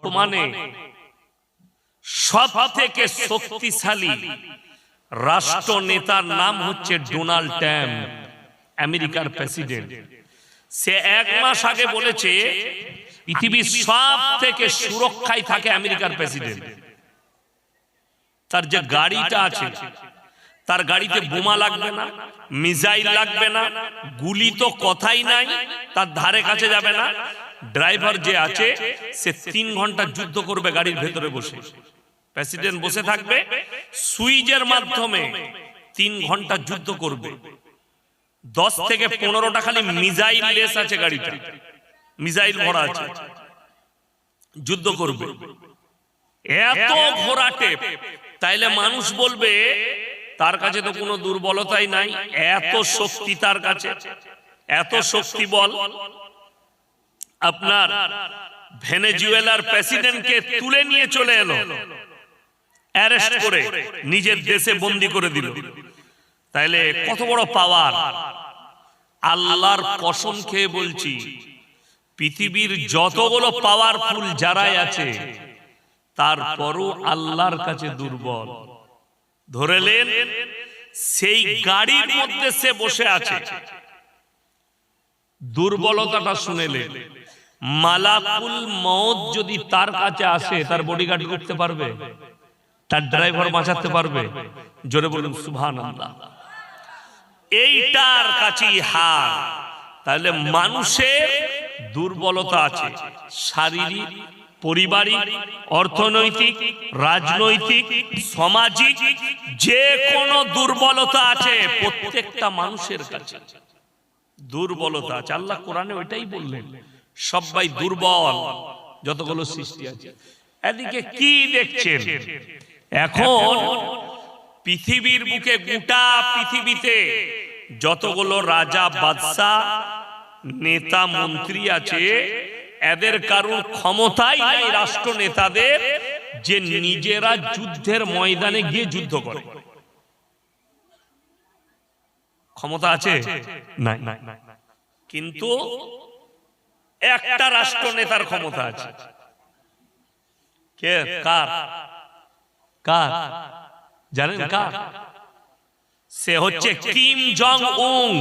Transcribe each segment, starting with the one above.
বর্তমানে সব থেকে শক্তিশালী রাষ্ট্র নেতার নাম হচ্ছে ডোনাল্ড ট্রাম্প, আমেরিকার প্রেসিডেন্ট। সে 1 মাস আগে বলেছে পৃথিবীর সব থেকে সুরক্ষায় থাকে আমেরিকার প্রেসিডেন্ট। তার যে গাড়িটা আছে, তার গাড়িতে বোমা লাগবে না, মিসাইল লাগবে না, গুলি তো কথাই নাই, তার ধারে কাছে যাবে না। ড্রাইভার যে আছে সে 3 ঘন্টা যুদ্ধ করবে গাড়ির ভেতরে বসে। প্রেসিডেন্ট বসে থাকবে, সুইচের মাধ্যমে 3 ঘন্টা যুদ্ধ করবে। 10 থেকে 15টা খালি মিসাইল লেস আছে গাড়িটা, মিসাইল ভরা আছে, যুদ্ধ করবে। এত ঘোরাটে, তাইলে মানুষ বলবে তার কাছে তো কোনো দুর্বলতাই নাই, এত শক্তি তার কাছে, এত শক্তি বল। আপনার ভেনেজুয়েলার প্রেসিডেন্টকে তুলে নিয়ে চলে এলো, অ্যারেস্ট করে নিজের দেশে বন্দী করে দিল। তাইলে কত বড় পাওয়ার! আল্লাহর কসম খেয়ে বলছি, পৃথিবীর যতগুলো পাওয়ারফুল যারাই আছে তারপরও আল্লাহর কাছে দুর্বল। ধরেলেন সেই গাড়ির মধ্যে সে বসে আছে, দুর্বলতাটা শুনেলেন। মালাকুল মউত যদি তার কাছে আসে, তার বডিগার্ড করতে পারবে? তার ড্রাইভার বাঁচাতে পারবে? জোরে বলুন সুবহানাল্লাহ। এইটার কাছেই হার। তাহলে মানুষের দুর্বলতা আছে, শারীরিক, পারিবারিক, অর্থনৈতিক, রাজনৈতিক, সামাজিক, যে কোনো দুর্বলতা আছে প্রত্যেকটা মানুষের কাছে দুর্বলতা আছে। আল্লাহ কোরআনে ওইটাই বললেন, সবাই দুর্বল যতগুলো সৃষ্টি আছে। এদিকে কি দেখছেন এখন পৃথিবীর বুকে, গোটা পৃথিবীতে যতগুলো রাজা, বাদশা, নেতা, মন্ত্রী আছে, এদের কারোর ক্ষমতাই নাই রাষ্ট্র নেতাদের যে নিজেরা যুদ্ধের ময়দানে গিয়ে যুদ্ধ করে। ক্ষমতা আছে? নাই। কিন্তু একটা রাষ্ট্র নেতার ক্ষমতা আছে। কে? কার? জানেন কার? সে হচ্ছে কিম জং উন,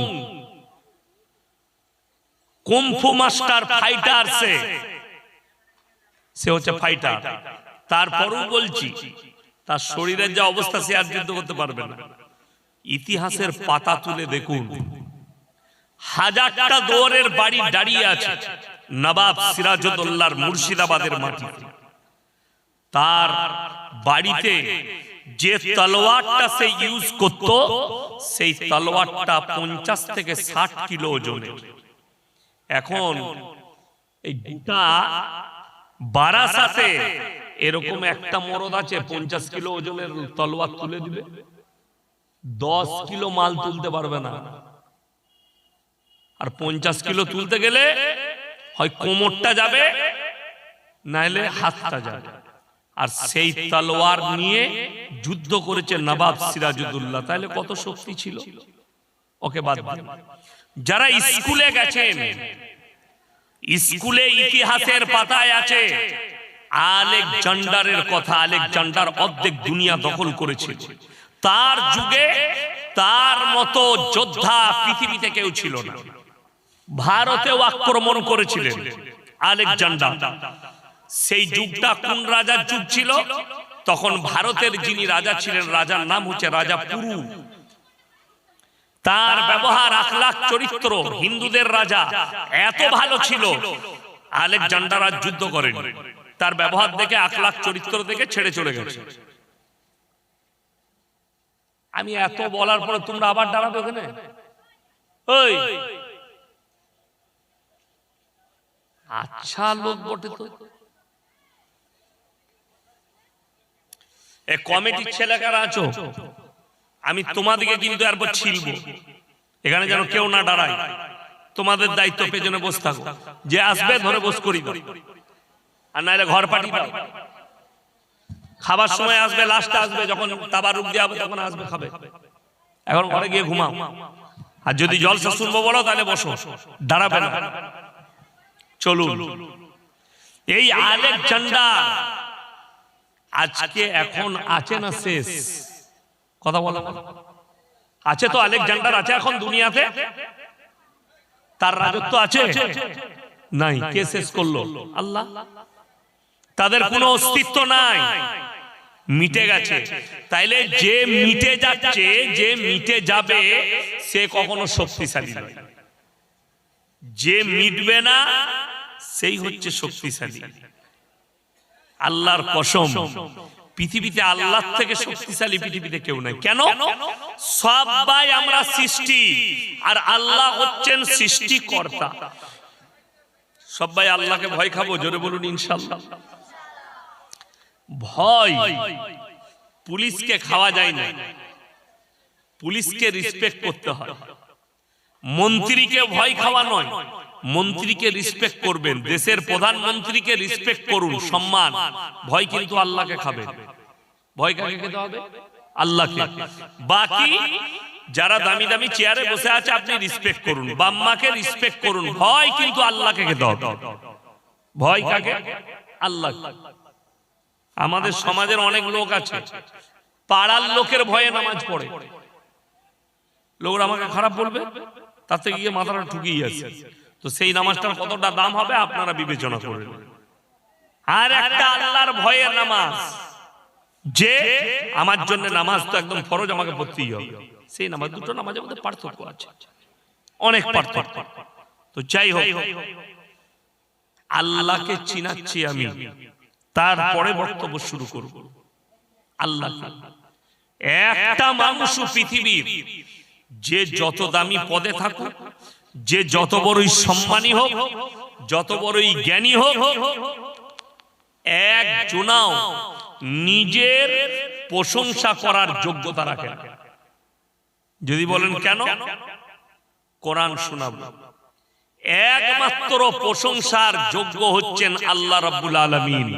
কুংফু মাস্টার ফাইটার। সে হচ্ছে ফাইটার। তারপরও বলছি, তার শরীরের যা অবস্থা, সে আর যুদ্ধ করতে পারবে না। ইতিহাসের পাতা তুলে দেখুন, 1000টা দৌড়ের বাড়ি দাঁড়িয়ে আছে নবাব সিরাজউদ্দৌলার মুর্শিদাবাদের মাটিতে। তার বাড়িতে যে তলোয়ারটা সে ইউজ করত, সেই তলোয়ারটা 50 থেকে 60 কিলো ওজনের। এখন এই গোটা বারাসাতে এরকম একটা মরদ আছে 50 কিলো ওজনের তলোয়ার তুলে দিবে? 10 কিলো মাল তুলতে পারবে না। আর 50 কিলো তুলতে গেলে হয় কোমরটা যাবে, নাইলে হাতটা যাবে। আর সেই তলোয়ার নিয়ে যুদ্ধ করেছে নবাব সিরাজউদ্দৌলা। তাহলে কত শক্তি ছিল! ওকে বাদ দিন। যারা স্কুলে গেছেন, স্কুলে ইতিহাসের পাতায় আছে আলেকজান্ডারের কথা। আলেকজান্ডার অর্ধেক দুনিয়া দখল করেছিল। তার যুগে তার মতো যোদ্ধা পৃথিবীতে কেউ ছিল না। ভারতেও আক্রমণ করেছিলেন আলেকজান্ডার। সেই যুগটা কোন রাজার যুগ ছিল? তখন ভারতের যিনি রাজা ছিলেন, রাজার নাম হচ্ছে রাজা পুরু। তার ব্যবহার, আখলাক, চরিত্র, হিন্দুদের রাজা এত ভালো ছিল, আলেকজান্ডার আর যুদ্ধ করেন। তার ব্যবহার দেখে, আখলাক, চরিত্র দেখে ছেড়ে চলে গেছে। আমি এত বলার পরে তোমরা আবার দাঁড়াবে ওখানে? ওই আচ্ছা লোক বটে তো। এ কমিটির ছেলেকারা আছো, আমি তোমাদেরকে কিন্তু এরপর ছিলব। এখানে যেন কেউ না দাঁড়ায়। তোমাদের দায়িত্ব পেছনে বসে থাকো। যে আসবে ধরে বস করি দাও, আর নাহলে ঘর পাঠিয়ে দাও। খাবার সময় আসবে, লাস্টে আসবে, যখন তাবারুক দেওয়া হবে তখন আসবে, খাবে। এখন ঘরে গিয়ে ঘুমাও। আর যদি জলসা শুনবো বলো তাহলে বসো, দাঁড়াবে না। চলুন, এই আলেকজান্ডার আজকে এখন আছে না শেষ? কথা বলো, আছে তো? আলেকজান্ডার আছে এখন দুনিয়াতে? তার রাজত্ব আছে? নাই। কে শেষ করলো? আল্লাহ। তাদের কোনো অস্তিত্ব নাই, মিটে গেছে। তাইলে যে মিটে যাচ্ছে, যে মিটে যাবে, সে কখনো শক্তিশালী নয়। যে মিটবে না সেই হচ্ছে শক্তিশালী। আল্লাহর কসম, পৃথিবীতে আল্লাহর থেকে শক্তিশালী পৃথিবীতে কেউ নাই। কেন? সবাই আমরা সৃষ্টি, আর আল্লাহ হচ্ছেন সৃষ্টিকর্তা। সবাই আল্লাহকে ভয় খাবো? জোরে বলুন ইনশাআল্লাহ। ভয় পুলিশকে খাওয়া যায় না, পুলিশকে রেসপেক্ট করতে হয়। মন্ত্রীকে ভয় খাওয়া নয়, মন্ত্রীকে রেসপেক্ট করবেন। দেশের প্রধানমন্ত্রীকে রেসপেক্ট করুন, সম্মান। ভয় কিন্তু আল্লাহকে খাবে। ভয় কাকে খেতে হবে? আল্লাহকে। বাকি যারা দামি দামি চেয়ারে বসে আছে আপনি রেসপেক্ট করুন, বাম্মাকে রেসপেক্ট করুন। ভয় কিন্তু আল্লাহকে খেতে হবে। ভয় কাকে? আল্লাহ। আমাদের সমাজের অনেক লোক আছে পাড়ার লোকের ভয়ে নামাজ পড়ে। লোকরা আমাকে খারাপ বলবে, তাতে গিয়ে মাথাটা ঠুকিয়ে আছে। তো সেই নামাজটার কতটা দাম হবে আপনারা বিবেচনা করবেন। আর একটা আল্লাহর ভয়ের নামাজ, যে আমার জন্য নামাজ তো একদম ফরজ, আমাকে পড়তেই হবে, সেই নামাজ। দুটো নামাজের মধ্যে পার্থক্য আছে, অনেক পার্থক্য। তো যাই হোক, আল্লাহকে চিনাচ্ছি আমি, তারপরে বক্তব্য শুরু করব। আল্লাহ একটা মানুষ পৃথিবীর, যে যত দামি পদে থাকুক, যে যত বড়ই সম্মানী হোক, যত বড়ই জ্ঞানী হোক, একজনাও নিজের প্রশংসা করার যোগ্যতা রাখে না। যদি বলেন কেন? কোরআন শোনাব। একমাত্র প্রশংসার যোগ্য হচ্ছেন আল্লাহ রাব্বুল আলামিন।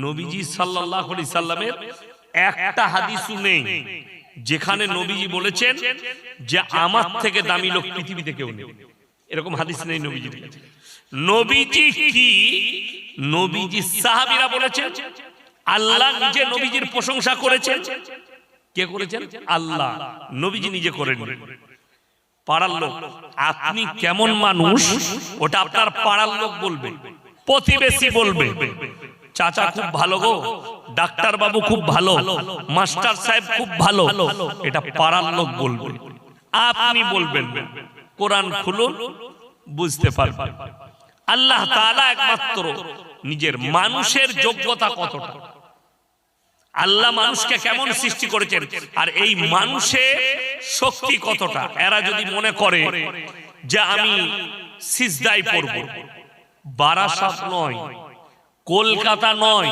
নবীজি সাল্লাল্লাহু আলাইহি সাল্লামের একটা হাদিসও নেই যেখানে নবীজি বলেছেন যে আমার থেকে দামি লোক পৃথিবীতে কেউ নেই। এরকম হাদিস নেই নবীজির কাছে। নবীজি কি? নবীজি সাহাবীরা বলেছেন, আল্লাহ নিজে নবীজির প্রশংসা করেছেন। কে করেছেন? আল্লাহ। নবীজি নিজে করেননি। পাড়ার লোক, আপনি কেমন মানুষ ওটা আপনার পাড়ার লোক বলবে, প্রতিবেশী বলবে। চাচা খুব ভালো গো, ডাক্তার বাবু খুব ভালো, মাস্টার সাহেব খুব ভালো, এটা পাড়ার লোক বলবে, আপনি বলবেন না। কোরআন খুলুন, বুঝতে পারবেন। আল্লাহ তাআলা একমাত্র নিজের মানুষের যোগ্যতা কতটা, আল্লাহ মানুষকে কেমন সৃষ্টি করেছেন, আর এই মানুষের শক্তি কতটা। এরা যদি মনে করে যে আমি সিজদায় পড়ব, বারাসাত নয়, কলকাতা নয়,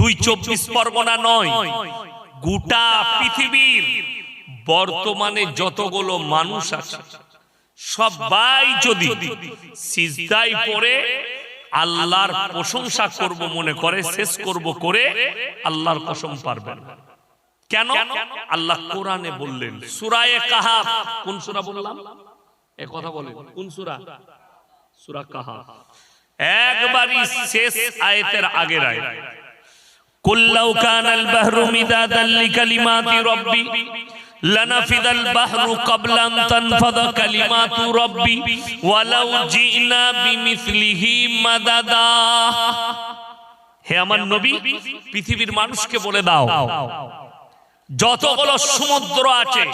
২৪ পরগনা নয়, গোটা পৃথিবীর বর্তমানে যতগুলো মানুষ আছে সবাই যদি সিজদায় পড়ে আল্লাহর প্রশংসা করব মনে করে, শেষ করব করে, আল্লাহর কসম পারবেন। কেন? আল্লাহ কোরআনে বললেন, সূরা কাহাফ। কোন সূরা বললাম? এই কথা বলেন, কোন সূরা? সূরা কাহাফ। একবারই শেষ আয়াতের আগের আয়াত, কুল্লাউ কানাল বাহরু মিদাদান লিকালিমাতি রাব্বি লানাফিদাল বাহরু ক্বাবলা আন তানফাদা কালিমাতু রাব্বি ওয়ালাউ জিনা বিমিসলিহি মাদাদা। হে আমার নবী, পৃথিবীর মানুষকে বলে দাও, যতগুলো সমুদ্র আছে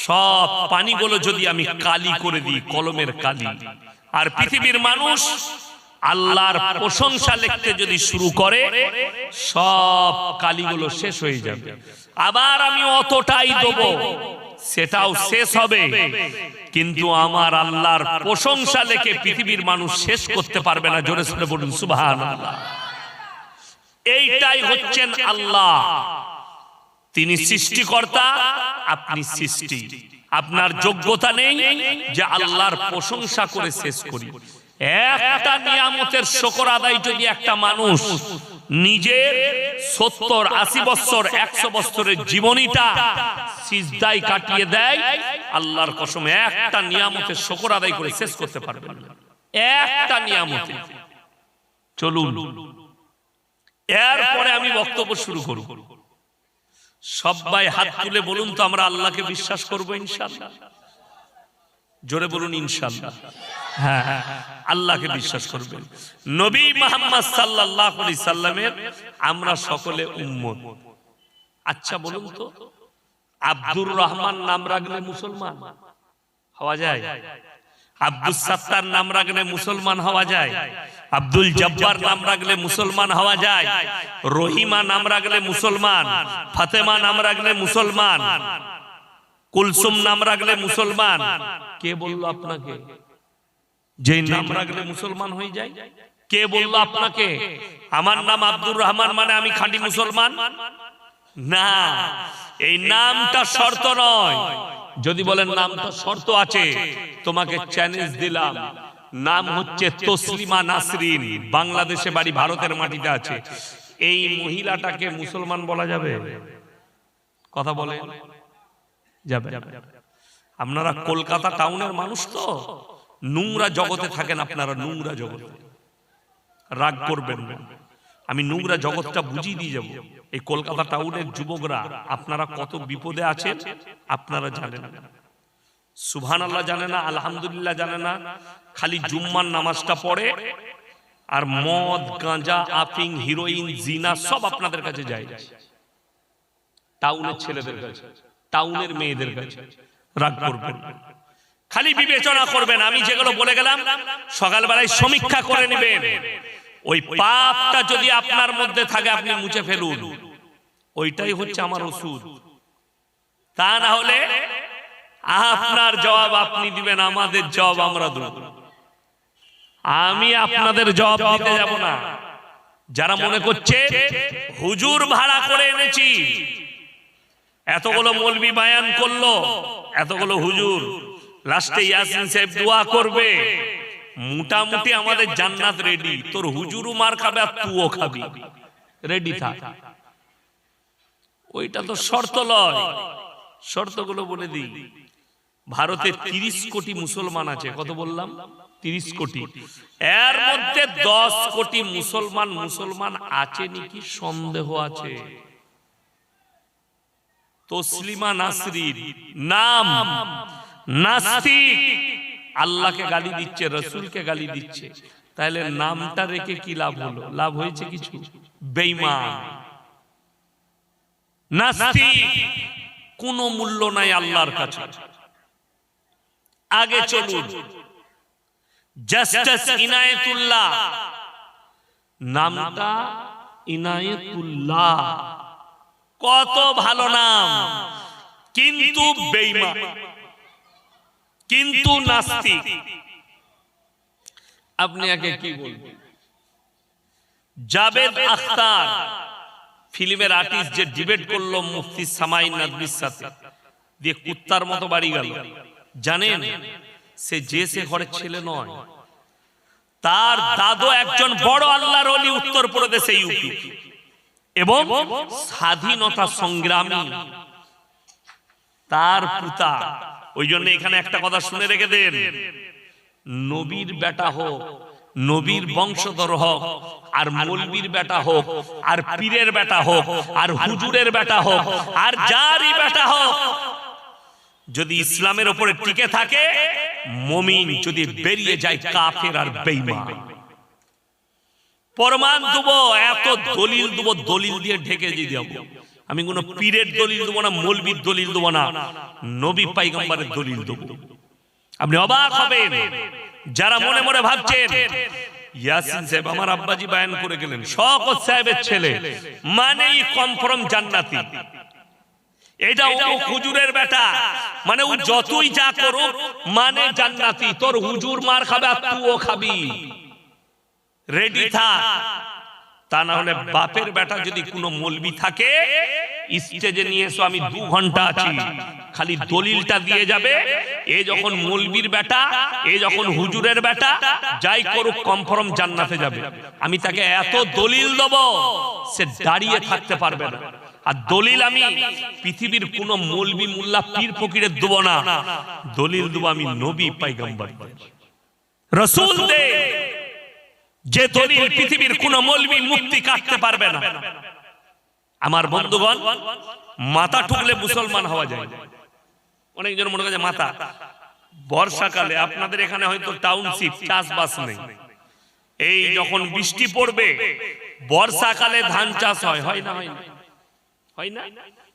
সব পানিগুলো যদি আমি কালি করে দিই, কলমের কালি, আর পৃথিবীর মানুষ আল্লাহর প্রশংসা লিখতে যদি শুরু করে, সব কালিগুলো শেষ হয়ে যাবে। আবার আমি অতটাই দেব, সেটাও শেষ হবে, কিন্তু আমার আল্লাহর প্রশংসা লিখে পৃথিবীর মানুষ শেষ করতে পারবে না। জোরে শুনে বলুন সুবহানাল্লাহ। এইটাই হচ্ছেন আল্লাহ। তিনি সৃষ্টিকর্তা, আপনি সৃষ্টি। আপনার যোগ্যতা নেই যে আল্লাহর প্রশংসা করে শেষ করি। একটা নিয়ামতের শুকর আদায় যদি একটা মানুষ নিজের 70, 80 বছর, 100 বছরের জীবনীটা সিজদায় কাটিয়ে দেয়, আল্লাহর কসম একটা নিয়ামতের শুকর আদায় করে শেষ করতে পারবে না। একটা নিয়ামতে। চলুন এরপরে আমি বক্তব্য শুরু করব। সবাই হাত তুলে বলুন তো আমরা আল্লাহকে বিশ্বাস করব ইনশাআল্লাহ। জোরে বলুন ইনশাআল্লাহ। হ্যাঁ, আল্লাহকে বিশ্বাস করবেন। নবী মুহাম্মদ সাল্লাল্লাহু আলাইহি সাল্লামের আমরা সকলে উম্মত। আচ্ছা বলুন তো, আব্দুর রহমান নাম রাখলে মুসলমান হওয়া যায়? আব্দুল সাত্তার নাম রাখলে মুসলমান হওয়া যায়? আব্দুল জব্বার নাম রাখলে মুসলমান হওয়া যায়? রহিমা নাম রাখলে মুসলমান? ফাতেমা নাম রাখলে মুসলমান? কুলসুম নাম রাখলে মুসলমান? কে বললো আপনাকে যে নাম রাখলে মুসলমান হয়ে যায়? কে বললো আপনাকে আমার নাম আব্দুর রহমান মানে আমি খাঁটি মুসলমান? না, এই নামটা শর্ত নয়। যদি বলেন নামটা শর্ত আছে, তোমাকে চ্যালেঞ্জ দিলাম, নাম হচ্ছে তসলিমা নাসরিন, বাংলাদেশে বাড়ি, ভারতের মাটিতে আছে। এই মহিলাটাকে মুসলমান বলা যাবে? কথা বলে যাবে? আপনারা কলকাতা টাউনের মানুষ তো, নোংরা জগতে থাকেন আপনারা, নোংরা জগতে। রাগ করবেন না, আমি নোংরা জগৎটা বুঝিয়ে দিয়ে যাব। এই কলকাতা টাউনের যুবকরা আপনারা কত বিপদে আছেন আপনারা জানেন না। সুবহানাল্লাহ জানে না, আলহামদুলিল্লাহ জানে না, খালি জুম্মার নামাজটা পড়ে আর মদ গাঁজা আফিং হিরোইন জিনা সব আপনাদের কাছে যায়, টাউনের ছেলেদের কাছে, টাউনের মেয়েদের কাছে। রাগ করবেন, খালি বিবেচনা করবেন। আমি যেগুলো বলে গেলাম সকালবেলায় সমীক্ষা করে নেবেন। ওই পাপটা যদি আপনার মধ্যে থাকে আপনি মুছে ফেলুন, ওইটাই হচ্ছে আমার ওষুধ। তা না হলে আপনার জবাব আপনি দিবেন, আমাদের জবাব আমরা দেব। আমি আপনাদের জবাব দিতে যাব না। যারা মনে করছে হুজুর ভাড়া করে এনেছি, এতগুলো মৌলবি বায়ান করলো, এতগুলো হুজুর, লাস্টে ইয়াসিন সাহেব দোয়া করবে, মোটামুটি আমাদের জান্নাত রেডি। তোর হুজুরও মার খাবে আর তুইও খাবি, রেডি থাক। ওইটা তো শর্ত লয়। শর্তগুলো বলে দিই। ভারতে 30 কোটি মুসলমান আছে। কত বললাম? 30 কোটি। এর মধ্যে 10 কোটি মুসলমান আছে নাকি সন্দেহ আছে। তসলিমা নাসরিন নাম নাস্তিক, আল্লাহকে গালি দিচ্ছে, রসুলকে গালি দিচ্ছে। তাহলে নামটা রেখে কি লাভ হলো? লাভ হয়েছে কিছু? বেঈমান নাস্তিক, কোনো মূল্য নাই আল্লাহর কাছে। আগে চলুন, জাস্টিস ইনায়েতুল্লাহ নামটা, ইনায়েতুল্লাহ কত ভালো নাম, কিন্তু বেঈমান, কিন্তু নাস্তিক। আপনি আগে কি বলবেন? জাভেদ আখতার ফিল্মের আর্টিস্ট যে ডিবেট করলো মুফতি সামাইন নাদবির সাথে, দিয়ে কুত্তার মতো বাড়ি গেল। জানেন সে যে সে ঘরের ছেলে নয়, তার দাদু একজন বড় আল্লাহর ওলি উত্তরপ্রদেশে, ইউপি, এবং স্বাধীনতা সংগ্রামী তার পিতা। ওই জন্য এখানে একটা কথা শুনে রেখে দেন, নবীর বেটা হোক, নবীর বংশধর হোক, আর মৌলবীর বেটা হোক, আর পীরের বেটা হোক, আর হুজুরের বেটা হোক, আর যারই বেটা হোক, যদি ইসলামের উপরে টিকে থাকে মুমিন, যদি বেরিয়ে যায় কাফের আর বেঈমান। প্রমাণ দেবো, এত দলিল দেবো, দলিল দিয়ে ঢেকে দিয়ে দেবো। আমি কোন পীরের দলিল দেবো না, মৌলবীর দলিল দেবো না, নবী পয়গম্বরের দলিল দেবো। আপনি অবাক হবেন যারা মনে মনে ভাবছেন ইয়াসিন সাহেব আমার আব্বাজি বায়ান করে গেলেন, শওকত সাহেবের ছেলে মানেই কনফার্ম জান্নাতি, এটা ও হুজুরের বেটা মানে ও যতই যা করুক মানে জান্নাতি। তোর হুজুর মার খাবে আর তুইও খাবি, রেডি থাক। তা না হলে বাপের বেটা যদি কোনো মৌলবি থাকে, স্টেজে নিয়ে এসো, আমি 2 ঘন্টা আছি, খালি দলিলটা দিয়ে যাবে। এ যখন মৌলবির বেটা, এ যখন হুজুরের বেটা, যাই করুক কনফার্ম জান্নাতে যাবে। আমি তাকে এত দলিল দেব সে দাঁড়িয়ে থাকতে পারবে না। আর দলিল আমি পৃথিবীর কোন মৌলবি মুল্লা পীর ফকিরের দেব না, দলিল দেব আমি নবী পয়গম্বর। রাসূলদের যে দলিল পৃথিবীর কোন মৌলবি মুফতি কাটতে পারবে না। আমার বন্ধুগণ, মাথা ঠুকলে মুসলমান হওয়া যায়। অনেকজন মনে করে মাথা, বর্ষাকালে আপনাদের এখানে হয়তো টাউনশিপ, চাষবাস নেই। এই যখন বৃষ্টি পড়বে, বর্ষাকালে ধান চাষ হয়, হয় না? হয় না?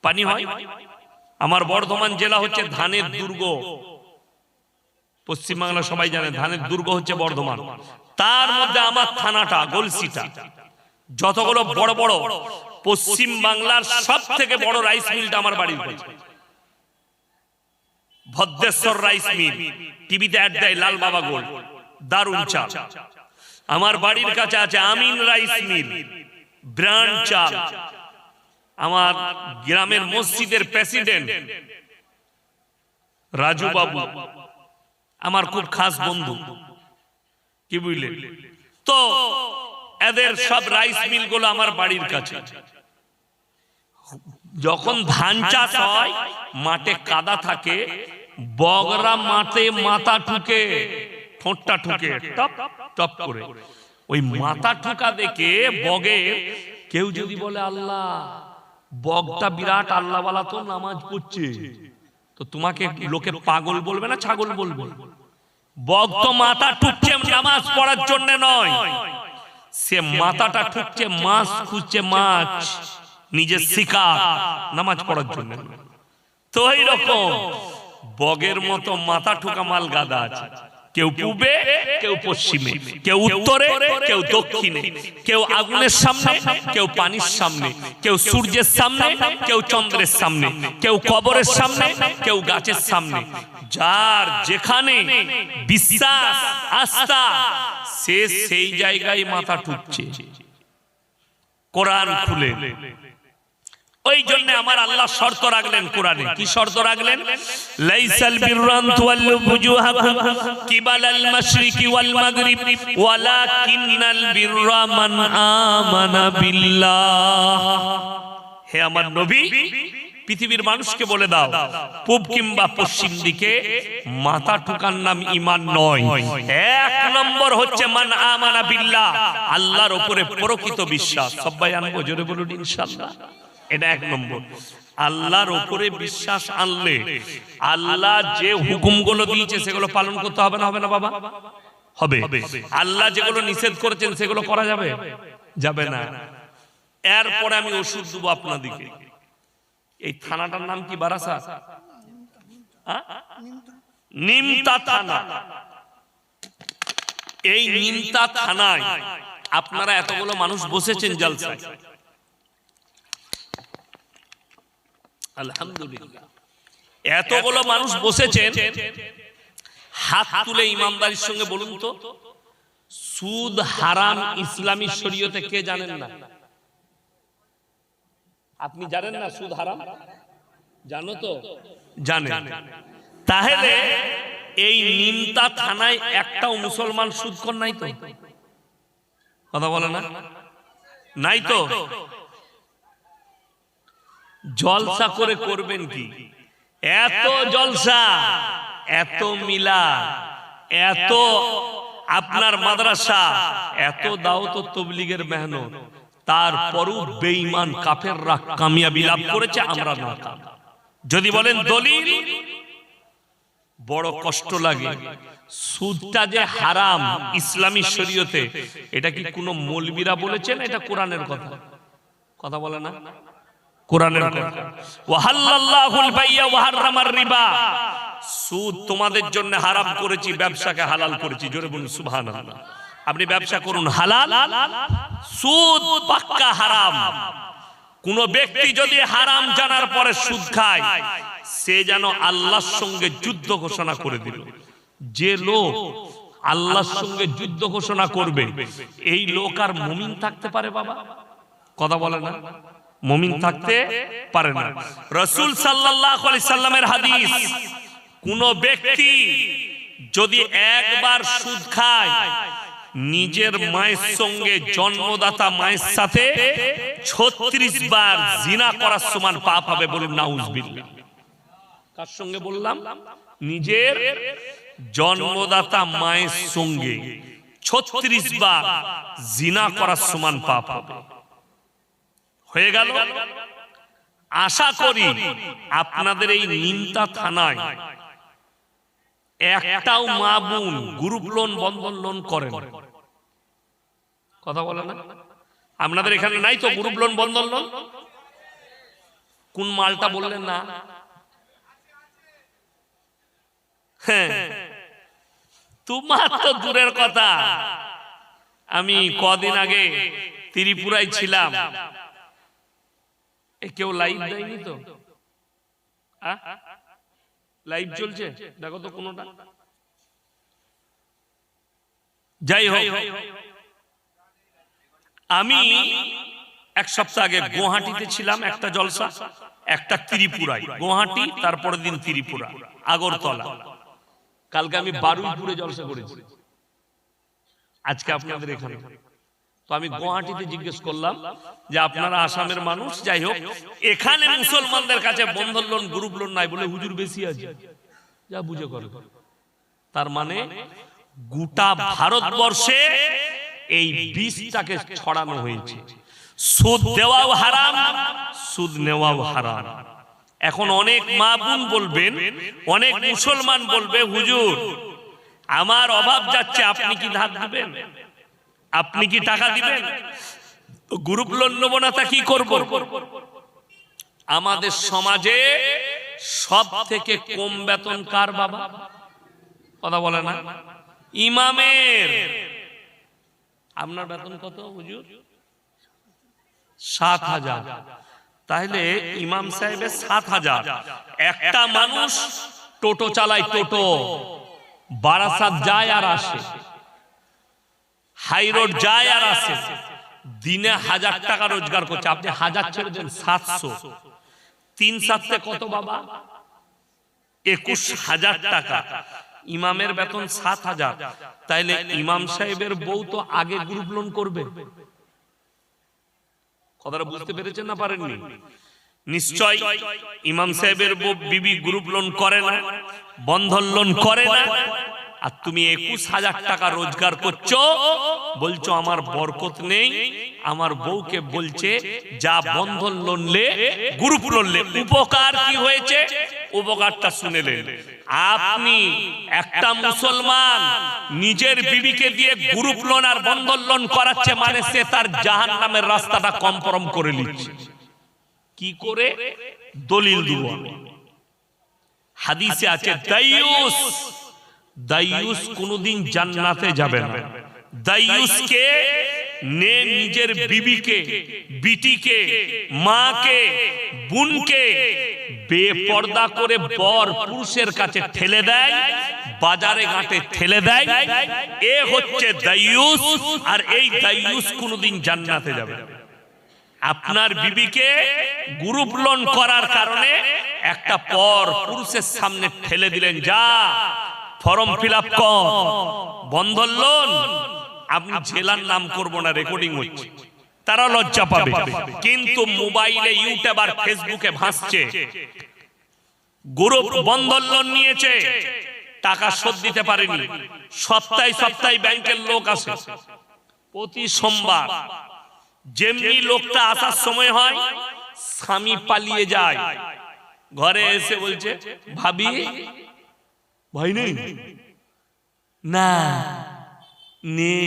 পানি হয়। আমার বর্ধমান জেলা হচ্ছে ধানের দুর্গ, পশ্চিমবাংলা সবাই জানে ধানের দুর্গ হচ্ছে বর্ধমান। তার মধ্যে আমার থানাটা গলসিটা, যতগুলো বড় বড় পশ্চিম বাংলার সব থেকে বড় রাইস মিলটা আমার বাড়ির কাছে, ভদ্রেশ্বর রাইস মিল। টিভিতে অ্যাড দেয় লাল বাবা গোল্ড, দারুন চাল। আমার বাড়ির কাছে আছে আমিন রাইস মিল, ব্র্যান্ড চাল। আমার গ্রামের মসজিদের প্রেসিডেন্ট রাজু বাবু আমার খুব খাস বন্ধু, কি বুঝলেন তো? এদের সব রাইস মিল গুলো আমার বাড়ির কাছে। যখন ধান চাষ হয়, মাঠে কাদা থাকে, বগরা মাঠে মাথা ঠুকে, ঠোঁটটা ঠুকে টপ টপ করে, ওই মাথা ঠুকা দেখে বগে কেউ যদি বলে আল্লাহ, বগটা বিরাট আল্লাহওয়ালা তো নামাজ পড়ছে, তো তোমাকে লোকে পাগল বলবে না ছাগল বলবে? বগ তো মাথা ঠুকছে নামাজ পড়ার জন্য নয়, সে মাথাটা ঠুকছে মাছ খুঁজছে, মাছ নিজের শিকার, নামাজ পড়ার জন্য। তো এইরকম বগের মতো মাথা ঠুকা মাল গাদা আছে, কেউ পূবে, কেউ পশ্চিমে, কেউ উত্তরে, কেউ দক্ষিণে, কেউ আগুনের সামনে, কেউ পানির সামনে, কেউ সূর্যের সামনে, কেউ চন্দ্রের সামনে, কেউ কবরের সামনে, কেউ গাছের সামনে। যার যেখানে বিশ্বাস আস্থা, সে সেই জায়গায় মাথা ঠুকছে। কোরআন খুলে ওই জন্য আমার আল্লাহ শর্ত রাখলেন কোরআনে। কি শর্ত রাখলেন? লাইসাল বিররান তুওয়াল্লু বুজুহাকুম কিবালাল মাশরিকি ওয়াল মাগরিব ওয়ালাকিন্নাল বিররা মান আমানা বিল্লাহ। হে আমার নবী, পৃথিবীর মানুষকে বলে দাও, পূব কিংবা পশ্চিম দিকে মাথা ঠুকার নাম ঈমান নয়। এক নম্বর হচ্ছে মান আমানা বিল্লাহ, আল্লাহর উপরে প্রকৃত বিশ্বাস। সবাই আনবো, জোরে বলুন ইনশাআল্লাহ। এটা এক নম্বর। আল্লাহর উপরে বিশ্বাস আনলে আল্লাহ যে হুকুমগুলো দিয়েছে সেগুলো পালন করতে হবে না? হবে না বাবা? হবে। আল্লাহ যেগুলো নিষেধ করেছেন সেগুলো করা যাবে? যাবে না। এরপরে আমি ওষুধ দেবো আপনাদেরকে। এই থানাটার নাম কি? বারাসা, নিমতা থানা। এই নিমতা থানায় আপনারা এতগুলো মানুষ বসেছেন জলসায়, আলহামদুলিল্লাহ। এতগুলো মানুষ বসেছেন, হাত তুলে ইমানদারির সঙ্গে বলুন তো, সুদ হারাম ইসলামী শরীয়তে কে জানেন না? আপনি জানেন না সুদ হারাম? জানো তো? জানেন। তাহলে এই নিমতা থানায় একটাও মুসলমান সুদখোর নাই তো? কথা বলে না? নাই তো? জলসা করে করবেন কি? এত জলসা, এত মিলা, এত আপনার মাদ্রাসা, এত দাওয়াত ও তাবলীগের মেহনত, তারপরও বেঈমান কাফেররা কামিয়াবি লাভ করেছে, আমরা না। যদি বলেন দলিল, বড় কষ্ট লাগে। সুদটা যে হারাম ইসলামী শরীয়তে, এটা কি কোনো মৌলবীরা বলেছেন? এটা কোরআনের কথা। কথা বলে না? কোরআনের কথা। ওয়াহাল্লাল্লাহুল বাইয়া ওয়া হারামার রিবা, সুদ তোমাদের জন্য হারাম করেছি, ব্যবসাকে হালাল করেছি। জোরে বলুন সুবহানাল্লাহ। আপনি ব্যবসা করুন হালাল, সুদ পাক্কা হারাম। কোন ব্যক্তি যদি হারাম জানার পরে সুদ খায়, সে যেন আল্লাহর সঙ্গে যুদ্ধ ঘোষণা করে দিল। যে লোক আল্লাহর সঙ্গে যুদ্ধ ঘোষণা করবে, এই লোক আর মুমিন থাকতে পারে বাবা? কথা বলে না? মুমিন থাকতে পারে না। রাসূল সাল্লাল্লাহু আলাইহি সাল্লামের হাদিস, কোন ব্যক্তি যদি একবার সুদ খায়, নিজের মায়ের সঙ্গে জন্মদাতা মায়ের সাথে 36 বার জিনা করার সমান পাপ হবে। বলুন নাউজুবিল্লাহ। কার সঙ্গে বললাম? নিজের জন্মদাতা মায়ের সঙ্গে 36 বার জিনা করার সমান পাপ হবে। হয়ে গেল। আশা করি আপনাদের এই নিমতা থানায় একটাও মা বোন গ্রুপ লোন বন্ধন লোন করেন। কথা বলে না? আপনাদের এখানে নাই তো গ্রুপ লোন বন্ধন লোন? কোন মালটা বললেন না? হ্যাঁ, তোমার তো দূরের কথা। আমি কদিন আগে ত্রিপুরায় ছিলাম। কেউ লাইভ দেয়নি তো? লাইভ চলছে দেখো তো কোনটা। যাই হোক, আমি এক সপ্তাহ আগে গুয়াহাটিতে ছিলাম, একটা জলসা, একটা ত্রিপুরায়। গুয়াহাটি, তারপরের দিন ত্রিপুরা, আগরতলা। কালকে আমি বারুইপুরে জলসা করেছি, আজকে আপনাদের এখানে। তো আমি গুয়াহাটিতে জিজ্ঞেস করলাম যে আপনারা আসামের মানুষ, যাই হোক, এখানে মুসলমানদের কাছে বন্ধন লোন গ্রুপ লোন নাই বলে হুজুর বেশি আছে। যা বুঝে করে। তার মানে গোটা ভারতবর্ষে এই বিষটাকে ছড়ানো হয়েছে। সুদ দেওয়াও হারাম, সুদ নেওয়াও হারাম। এখন অনেক মা বোন বলবেন, অনেক মুসলমান বলবে, হুজুর আমার অভাব যাচ্ছে, আপনি কি ধার দিবেন? আপনি কি টাকা দিবেন? গ্রুপ লোন নেব না, তা কি করব? আমাদের সমাজে সব থেকে কম বেতন কার বাবা? কথা বলে না? ইমামের। আপনার বেতন কত হুজুর? 7,000। তাহলে ইমাম সাহেবের 7,000। একটা মানুষ টোটো চালায়, টোটো বারাসাত যায় আর আসে, হাই রোড যায় আর আসে, দিনে 1000 টাকা রোজগার করছে। আপনি 1000 ছেড়ে দেন, 700। 3/7 কত বাবা? 21,000 টাকা। ইমামের বেতন 7,000। তাইলে ইমাম সাহেবের বউ তো আগে গ্রুপ লোন করবে। কথাটা বুঝতে পেরেছেন না পারেননি? নিশ্চয় ইমাম সাহেবের বউ বিবি গ্রুপ লোন করে না, বন্ধন লোন করে না। আর তুমি 21,000 টাকা রোজগার করছো, বলছো আমার বরকত নেই। আমার বউকে বলছে যা বন্ধন লোন লে, গ্রুপ লোন লে। উপকার কি হয়েছে? উপকারটা শুনেলেন। আপনি একটা মুসলমান নিজের বিবিকে দিয়ে গ্রুপ লোন আর বন্ধন লোন করাচ্ছে, মানে সে তার জাহান্নামের রাস্তাটা কনফার্ম করে নিচ্ছে। কি করে? দলিল দিব। হাদিসে আছে দাইয়ুস, দাইয়ুস কোনদিন জান্নাতে যাবে না। দাইয়ুসকে নে নিজের বিবিকে, বিটিকে, মাকে, বোনকে বেপর্দা করে বর পুরুষের কাছে ঠেলে দেয়, বাজারে ঘাটে ঠেলে দেয়। এ হচ্ছে দাইয়ুস। আর এই দাইয়ুস কোনদিন জান্নাতে যাবে না। আপনার বিবিকে গ্রুপ লোন করার কারণে একটা পর পুরুষের সামনে ঠেলে দিলেন, যা ফর্ম ফিল আপ কর, বন্ধন লোন। আপনি জেলার নাম করব না, রেকর্ডিং হচ্ছে, তারা লজ্জা পাবে। কিন্তু মোবাইলে, ইউটিউব আর ফেসবুকে ভাসছে গ্রুপ বন্ধন লোন নিয়েছে, টাকা শোধ দিতে পারেনি। সপ্তাহে সপ্তাহে ব্যাংকের লোক আসে, প্রতি সোমবার। যেমনি লোকটা আসার সময় হয়, স্বামী পালিয়ে যায়, ঘরে এসে বলছে ভাবি ভাই নেই না, নে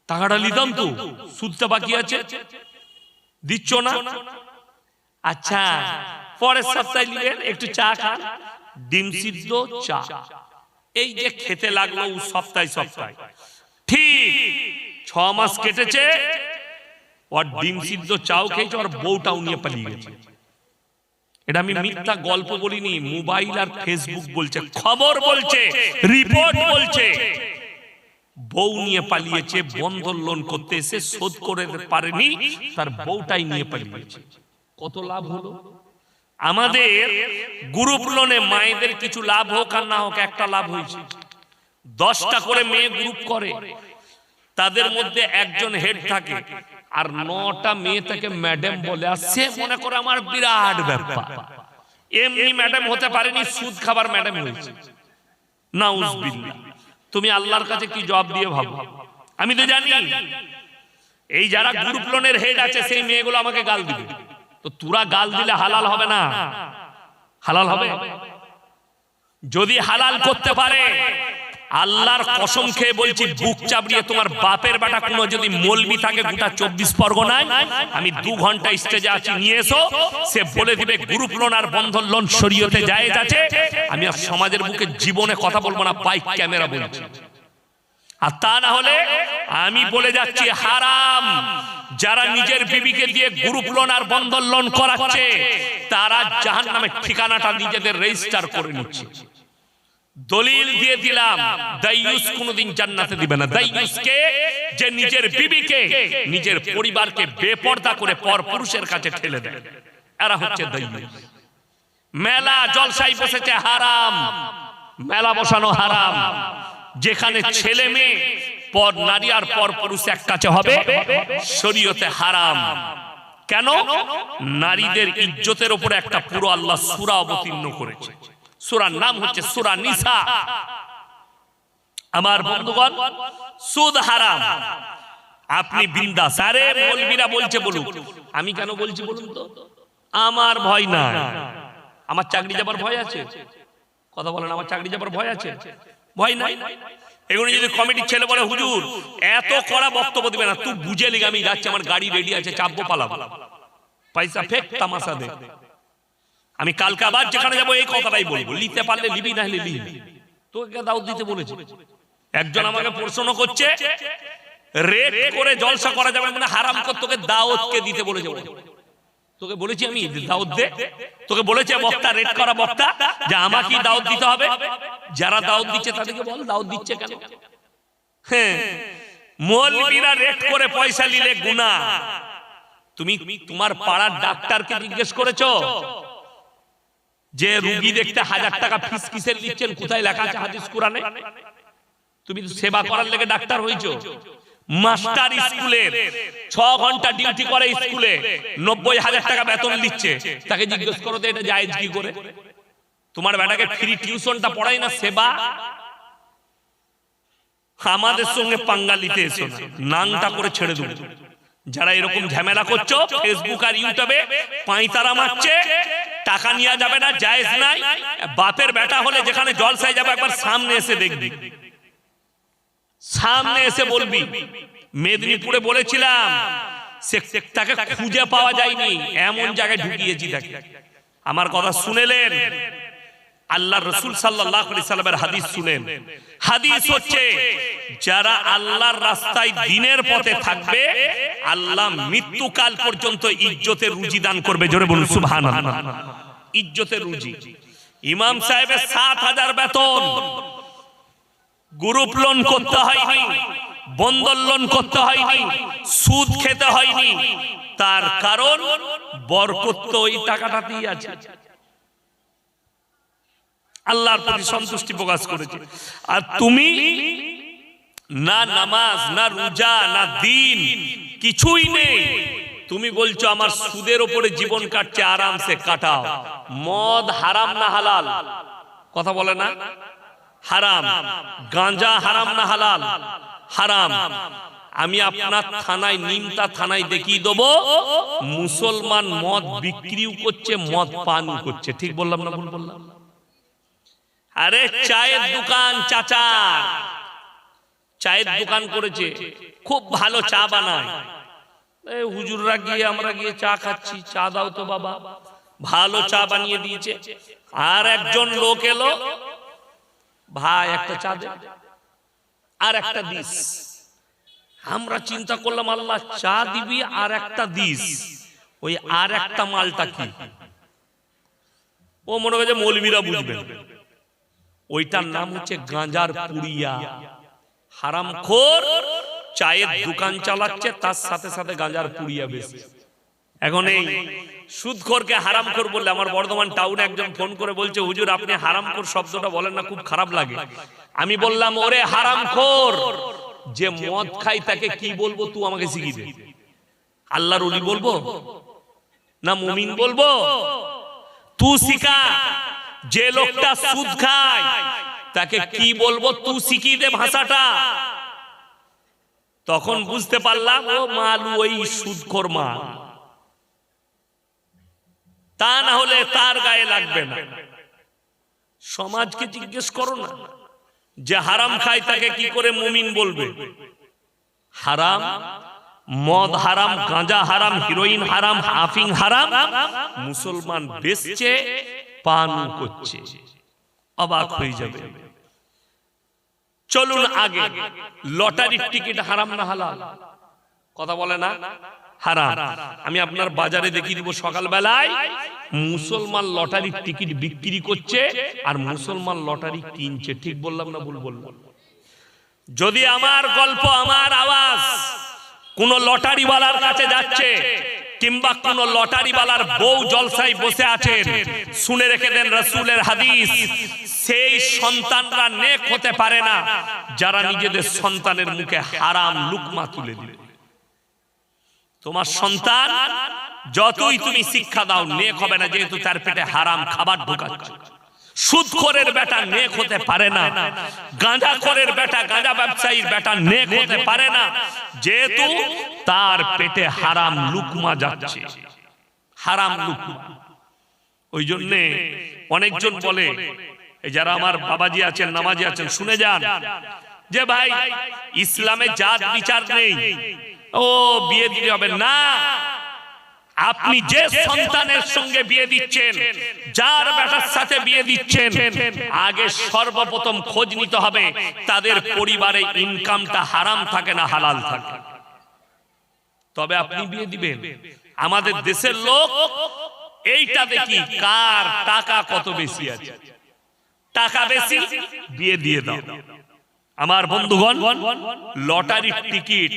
টাকাটা নিতাম তো, সুদটা বাকি আছে, দিচ্ছ না। আচ্ছা পরের সপ্তাহে নিলেন, একটু চা খান, ডিম সিদ্ধ চা। এই যে খেতে লাগলো সপ্তাহে সপ্তাহে, ঠিক 6 মাস কেটেছে, ওর ডিম সিদ্ধ চাও খেয়েছে, ওর বউটাও নিয়ে পালিয়ে গেছে। এটা আমি মিথ্যা গল্প বলিনি, মোবাইল আর ফেসবুক বলছে, খবর বলছে, রিপোর্ট বলছে। বউ নিয়ে পালিয়েছে, বন্ধন লোন করতে এসে শোধ করে পারেনি, তার বউটাই নিয়ে পালিয়েছে। কত লাভ হলো আমাদের গ্রুপ লোনে? মায়েদের কিছু লাভ হোক আর না হোক, একটা লাভ হয়েছে। 10টা করে মেয়ে গ্রুপ করে, তাদের মধ্যে একজন হেড থাকে, আর 9টা মেয়ে তাকে ম্যাডাম বলে। আর সে মনে করে আমার বিরাট ব্যাপার। এমনি ম্যাডাম হতে পারেনি, সুদ খাবার ম্যাডাম হয়েছে। নাউজুবিল্লাহ। তুমি আল্লাহর কাছে কি জবাব দিয়ে ভাবো? আমি তো জানি এই যারা গ্রুপ লোনের হেড আছে সেই মেয়েগুলো আমাকে গাল দিবে, তো তোরা গাল দিলে হালাল হবে না? হালাল হবে? যদি হালাল করতে পারে, আল্লাহর কসম খেয়ে বলছি, বুক চাপড়িয়ে তোমার বাপের বেটা কোনো যদি মলবি থাকে গোটা 24 পরগনায়, আমি 2 ঘন্টা স্টেজে আছি, নিয়ে এসো, সে বলে দিবে গ্রুপ লোন আর বন্ধন লোন শরীয়তে জায়েজ আছে। আমি আর সমাজের বুকে জীবনে কথা বলবো না, বাইক ক্যামেরা বলছি। আর তা না হলে আমি বলে যাচ্ছি হারাম। যারা নিজের বিবিকে দিয়ে গ্রুপ লোন আর বন্ধন লোন করাচ্ছে, তারা জাহান্নামের ঠিকানাটা নিজেদের রেজিস্টার করে নিচ্ছে। দলিল দিয়ে দিলাম, দাইয়ুস কোনদিন জান্নাতে দিবে না। দাইয়ুসকে, যে নিজের বিবিকে, নিজের পরিবারকে বেপরদা করে পরপুরুষের কাছে ঠেলে দেয়, এরা হচ্ছে দাইয়ুস। মেলা জলসাই বসেছে হারাম, মেলা বসানো হারাম, যেখানে ছেলে মেয়ে পর নারী আর পর পুরুষ এক কাছে হবে, শরীয়তে হারাম। কেন? নারীদের ইজ্জতের উপরে একটা পুরো আল্লাহ সূরা অবতীর্ণ করেছে। সূরার নাম হচ্ছে সূরা নিসা। আমার বন্ধুগণ, সুদ হারাম। আপনি বিন্দাস। আরে মৌলবীরা বলছে বলুক, আমি কেন বলছি বলুন তো? আমার ভয় না। আমার চাকরি যাবার ভয় আছে? কথা বলেন, আমার চাকরি যাবার ভয় আছে? ভয় নাই। এগুলো যদি কমিটির ছেলে বলে হুজুর এত কড়া বক্তব্য দিবে না, তুই বুঝে লিখ আমি যাচ্ছি, আমার গাড়ি রেডি আছে, চাপবো পালাবো, পয়সা ফেক, তামাশা দে। আমি কালকে আবার যেখানে যাবো এই কথাটাই বলবো, লিতে পারলে লিবি, না হলে লিবি। তোকে দাওয়াত দিতে বলেছি। একজন আমাকে প্রশ্ন করছে, রেট করে জলসা করা যাবে মানে হারাম কর, তোকে দাওয়াত কে দিতে বলেছে? তোকে বলেছি আমি দাওয়াত দে? তোকে বলেছে বক্তা, রেট করা বক্তা, যে আমাকে দাওয়াত দিতে হবে? যারা দাওয়াত দিচ্ছে তাদেরকে বল দাওয়াত দিচ্ছে কেন? হ্যাঁ, মৌলবীরা রেট করে পয়সা নিলে গুনাহ। তুমি তোমার পাড়ার ডাক্তারকে জিজ্ঞেস করেছো যে রোগী দেখতে 1000 টাকা ফিস কিসের নিচ্ছেন? কোথায় লেখা আছে হাদিস কোরআনে? তুমি সেবা করার লেগে ডাক্তার হইছো? মাস্টার স্কুলের 6 ঘন্টা ডিউটি করে স্কুলে, 90,000 টাকা বেতন নিচ্ছে, তাকে জিজ্ঞেস করো তো এটা জায়েজ কি করে? তোমার বেটাকে ফ্রি টিউশনটা পড়াই না, সেবা? আমাদের সঙ্গে পাঙ্গা নিতে এসো না, নাংটা করে ছেড়ে দেবো। যারা এরকম ঝামেলা করছো ফেসবুক আর ইউটিউবে পাঁইতারা মারছে, টাকা নিয়ে যাবে না, জায়েজ নাই। বাপের বেটা হলে যেখানে জলসায় যাবে একবার সামনে এসে দেখবি, সামনে এসে বলবি। মেদিনীপুরে বলেছিলাম, তাকে খুঁজে পাওয়া যায়নি, এমন জায়গায় ঢুকিয়েছি তাকে। আমার কথা শুনেলেন? আল্লাহর রাসূল সাল্লাল্লাহু আলাইহি সাল্লামের হাদিস শুনেন। হাদিস হচ্ছে, যারা আল্লাহর রাস্তায় দ্বীনের পথে থাকবে, আল্লাহ মৃত্যুকাল পর্যন্ত ইজ্জতের রুজি দান করবে। জোরে বলুন সুবহানাল্লাহ। ইজ্জতের রুজি। ইমাম সাহেবের 7000 বেতন, গ্রুপ লোন করতে হয়নি, বন্ধন লোন করতে হয়নি, সুদ খেতে হয়নি। তার কারণ বরকত তো ওই টাকাটাতেই আছে। আল্লাহর প্রতি সন্তুষ্টি প্রকাশ করেছে। আর তুমি না নামাজ, না রোজা, না দিন, কিছুই নেই। তুমি বলছো আমার সুদের উপরে জীবন কাটছে, আরামসে কাটাও। মদ হারাম না হালাল? কথা বলে না? হারাম। গাঁজা হারাম না হালাল? হারাম। আমি আপনার থানায়, নিমতা থানায় দেখিয়ে দেবো, মুসলমান মদ বিক্রিও করছে, মদ পানও করছে। ঠিক বললাম না ভুল বললাম? আরে চায়ের দোকান, চাচা চায়ের দোকান করেছে, খুব ভালো চা বানায়। হুজুররা গিয়ে, আমরা গিয়ে চা খাচ্ছি, চা দাও তো বাবা, ভালো চা বানিয়ে দিয়েছে। আর একজন লোক এলো, ভাই একটা চা দে, আর একটা দিস। আমরা চিন্তা করলাম আল্লাহ, চা দিবি আর একটা দিস, ওই আর একটা মালটা কি? ও মনে হয় মৌলবীরা বুঝবে। ওইটার নাম হচ্ছে গাঁজার পুড়িয়া। হারামখোর চায়ের দোকান চালাচ্ছে, তার সাথে সাথে গাঁজার পুড়িয়া বেশি। এখন এই সুদখোরকে হারামখোর বললে, আমার বর্ধমান টাউনে একজন ফোন করে বলছে, হুজুর আপনি হারামখোর শব্দটা বলেন না, খুব খারাপ লাগে। আমি বললাম, ওরে হারামখোর, যে মদ খাই তাকে কি বলবো তুই আমাকে শিখিয়ে দে। আল্লাহর ওলি বলবো না মুমিন বলবো? তুই শিখা। যে লোকটা সুদ খায় তাকে কি বলবো তুই শিখিয়ে দে ভাষাটা। তখন বুঝতে পারলাম ও মালু ওই সুদখোর মাল, তা না হলে তার গায়ে লাগবে না। সমাজকে জিজ্ঞেস করো না, যে হারাম খায় তাকে কি করে মুমিন বলবে? হারাম, মদ হারাম, গাঁজা হারাম, হিরোইন হারাম, আফিং হারাম, মুসলমান বেচছে, পান করছে, অবাক হয়ে যাবে। চলুন আগে, লটারির টিকিট হারাম না হালাল? কথা বলে না হারাম। আমি আপনার বাজারে দেখিয়ে দিব সকালবেলায় মুসলমান লটারির টিকিট বিক্রি করছে আর মুসলমান লটারি কিনছে। ঠিক বললাম না ভুল বললাম? যদি আমার গল্প, আমার আওয়াজ কোন লটারিওয়ালার কাছে যাচ্ছে, কিংবা কোন লটারিওয়ালার বউ জলসায় বসে আছেন, শুনে রেখে দেন রাসূলের হাদিস, সেই সন্তানরা নেক হতে পারে না যারা নিজেদের সন্তানের মুখে হারাম লুকমা তুলে দিবে। তোমার সন্তান যতই তুমি শিক্ষা দাও নেক হবে না, যেহেতু তার পেটে হারাম খাবার ঢোকাচ্ছে। সুদখোরের বেটা নেক হতে পারে না, গাঁজাখোরের বেটা, গাঁজা ব্যবসায়ীর বেটা নেক হতে পারে না, যেহেতু তার পেটে হারাম লুকমা যাচ্ছে, হারাম লুকমা। ওই জন্যে অনেকজন বলে, যারা আমার বাবাজি আছেন, নামাজি আছেন, শুনে যান, যে ভাই ইসলামে জাত বিচার নেই, ও বিয়ে দিতে হবে না। আপনি যে সন্তানের সঙ্গে বিয়ে দিচ্ছেন, যার বেটার সাথে বিয়ে দিচ্ছেন, আগে সর্বপ্রথম খোঁজ নিতে হবে তাদের পরিবারে ইনকামটা হারাম থাকে না হালাল থাকে, তবে আপনি বিয়ে দিবেন। আমাদের দেশের লোক এইটা দেখি কার টাকা কত বেশি আছে, টাকা বেশি বিয়ে দিয়ে দাও। আমার বন্ধুগণ, লটারির টিকিট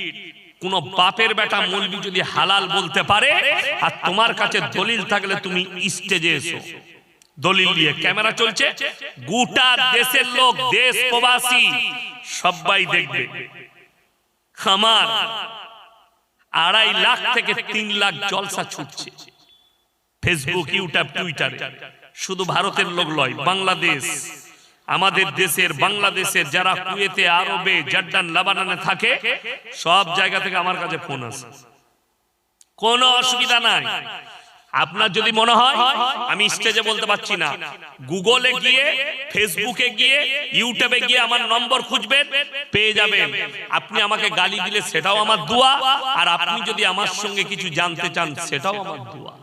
কোন বাপের বেটা মৌলবি যদি হালাল বলতে পারে, আর তোমার কাছে দলিল থাকলে তুমি স্টেজে এসো, দলিল নিয়ে। ক্যামেরা চলছে, গোটা দেশের লোক, দেশ প্রবাসী সবাই দেখবে। আমার 2.5 লাখ থেকে 3 লাখ জলসা ছুটছে ফেসবুক, ইউটিউব, টুইটারে। শুধু ভারতের লোক নয়, বাংলাদেশ, আমাদের দেশের, বাংলাদেশের যারা কুয়েতে, আরবে, জর্ডান, লেবাননে থাকে, সব জায়গা থেকে আমার কাছে ফোন আসে, কোনো অসুবিধা নাই। আপনার যদি মনে হয় আমি স্টেজে বলতে পারছি না, গুগলে গিয়ে, ফেসবুকে গিয়ে, ইউটিউবে গিয়ে আমার নম্বর খুঁজবেন, পেয়ে যাবেন। আপনি আমাকে গালি দিলে সেটাও আমার দোয়া, আর আপনি যদি আমার সঙ্গে কিছু জানতে চান সেটাও আমার দোয়া।